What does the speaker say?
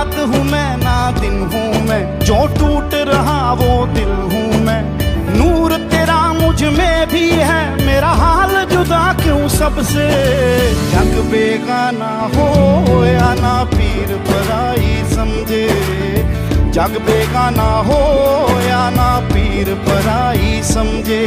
रात हूँ मैं ना दिन हूँ मैं, जो टूट रहा वो दिल हूँ मैं। नूर तेरा मुझ में भी है, मेरा हाल जुदा क्यों सबसे। जग बेगाना हो या ना पीर पराई समझे, जग बेगाना हो या ना पीर पराई समझे।